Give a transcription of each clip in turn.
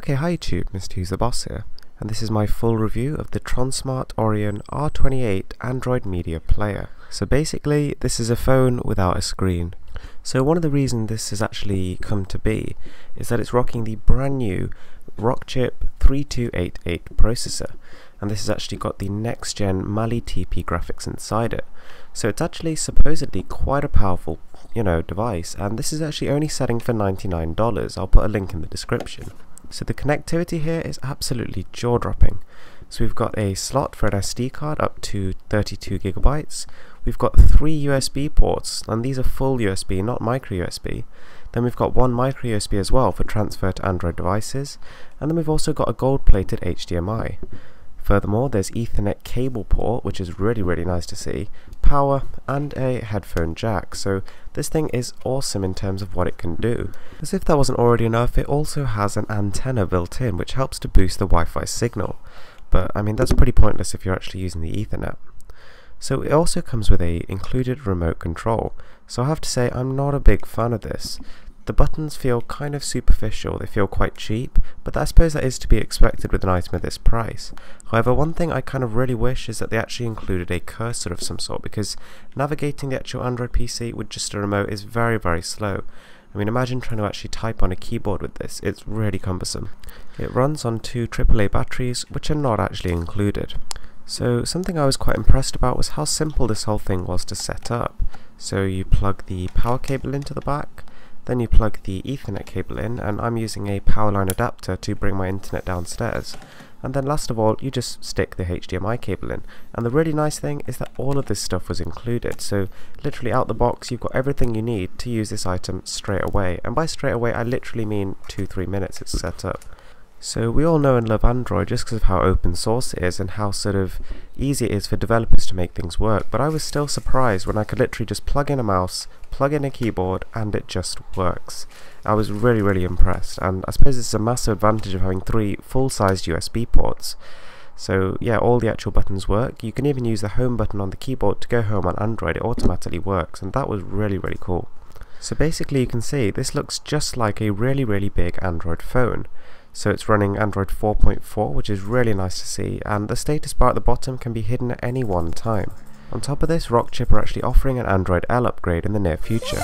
Okay, hi YouTube, Mr. Who's the Boss here, and this is my full review of the Tronsmart Orion R28 Android Media Player. So basically, this is a phone without a screen. So one of the reasons this has actually come to be is that it's rocking the brand new Rockchip 3288 processor, and this has actually got the next gen Mali TP graphics inside it. So it's actually supposedly quite a powerful, device, and this is actually only selling for $99. I'll put a link in the description. So the connectivity here is absolutely jaw-dropping. So we've got a slot for an SD card up to 32 gigabytes. We've got 3 USB ports, and these are full USB, not micro USB. Then we've got 1 micro USB as well for transfer to Android devices, and then we've also got a gold-plated HDMI. Furthermore, there's Ethernet cable port, which is really nice to see, power, and a headphone jack. So this thing is awesome in terms of what it can do. As if that wasn't already enough, it also has an antenna built in, which helps to boost the Wi-Fi signal. But I mean, that's pretty pointless if you're actually using the Ethernet. So it also comes with a included remote control. So I have to say, I'm not a big fan of this. The buttons feel kind of superficial, they feel quite cheap, but I suppose that is to be expected with an item of this price. However, one thing I kind of really wish is that they actually included a cursor of some sort, because navigating the actual Android PC with just a remote is very slow. I mean, imagine trying to actually type on a keyboard with this, it's really cumbersome. It runs on 2 AAA batteries, which are not actually included. So something I was quite impressed about was how simple this whole thing was to set up. So you plug the power cable into the back, then you plug the Ethernet cable in, and I'm using a power line adapter to bring my internet downstairs. And then last of all, you just stick the HDMI cable in. And the really nice thing is that all of this stuff was included. So literally out the box, you've got everything you need to use this item straight away. And by straight away, I literally mean 2-3 minutes it's set up. So we all know and love Android just because of how open source it is and how sort of easy it is for developers to make things work, but I was still surprised when I could literally just plug in a mouse, plug in a keyboard, and it just works. I was really impressed, and I suppose this is a massive advantage of having 3 full-sized USB ports. So yeah, all the actual buttons work. You can even use the home button on the keyboard to go home on Android. It automatically works, and that was really cool. So basically you can see this looks just like a really big Android phone. So it's running Android 4.4, which is really nice to see, and the status bar at the bottom can be hidden at any one time. On top of this, Rockchip are actually offering an Android L upgrade in the near future.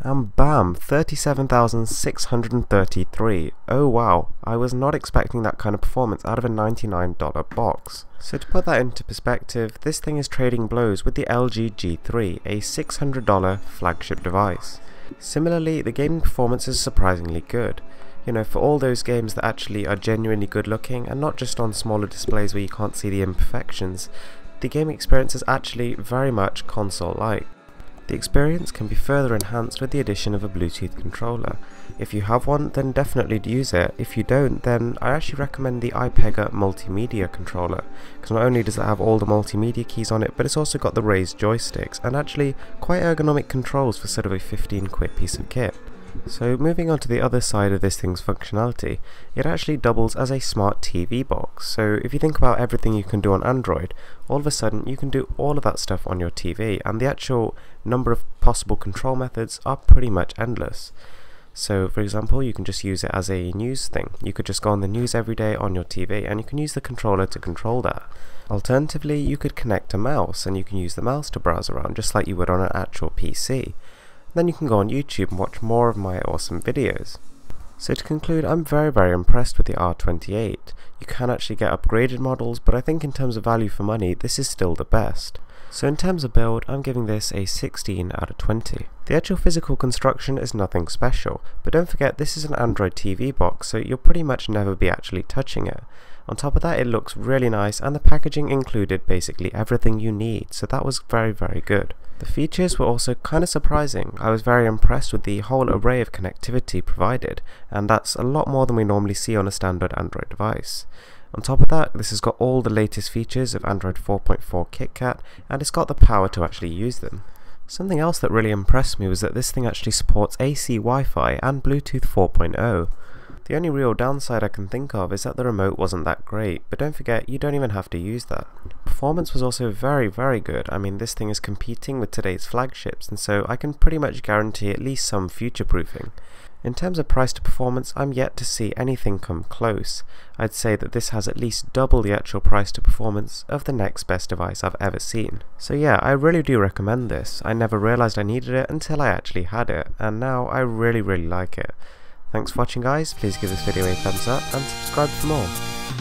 And bam, 37,633. Oh wow, I was not expecting that kind of performance out of a $99 box. So to put that into perspective, this thing is trading blows with the LG G3, a $600 flagship device. Similarly, the gaming performance is surprisingly good. For all those games that actually are genuinely good looking and not just on smaller displays where you can't see the imperfections, the gaming experience is actually very much console-like. The experience can be further enhanced with the addition of a Bluetooth controller. If you have one, then definitely use it. If you don't, then I actually recommend the iPega multimedia controller, because not only does it have all the multimedia keys on it, but it's also got the raised joysticks, and actually quite ergonomic controls for sort of a 15-quid piece of kit. So moving on to the other side of this thing's functionality, it actually doubles as a smart TV box. So if you think about everything you can do on Android, all of a sudden you can do all of that stuff on your TV, and the actual number of possible control methods are pretty much endless. So for example, you can just use it as a news thing. You could just go on the news every day on your TV, and you can use the controller to control that. Alternatively, you could connect a mouse, and you can use the mouse to browse around just like you would on an actual PC. Then you can go on YouTube and watch more of my awesome videos. So to conclude, I'm very impressed with the R28. You can actually get upgraded models, but I think in terms of value for money, this is still the best. So in terms of build, I'm giving this a 16 out of 20. The actual physical construction is nothing special, but don't forget this is an Android TV box, so you'll pretty much never be actually touching it. On top of that, it looks really nice, and the packaging included basically everything you need, so that was very good. The features were also kind of surprising. I was very impressed with the whole array of connectivity provided, and that's a lot more than we normally see on a standard Android device. On top of that, this has got all the latest features of Android 4.4 KitKat, and it's got the power to actually use them. Something else that really impressed me was that this thing actually supports AC Wi-Fi and Bluetooth 4.0. The only real downside I can think of is that the remote wasn't that great, but don't forget, you don't even have to use that. Performance was also very good. I mean, this thing is competing with today's flagships, and so I can pretty much guarantee at least some future-proofing. In terms of price to performance, I'm yet to see anything come close. I'd say that this has at least double the actual price to performance of the next best device I've ever seen. So yeah, I really do recommend this. I never realized I needed it until I actually had it, and now I really like it. Thanks for watching guys, please give this video a thumbs up and subscribe for more.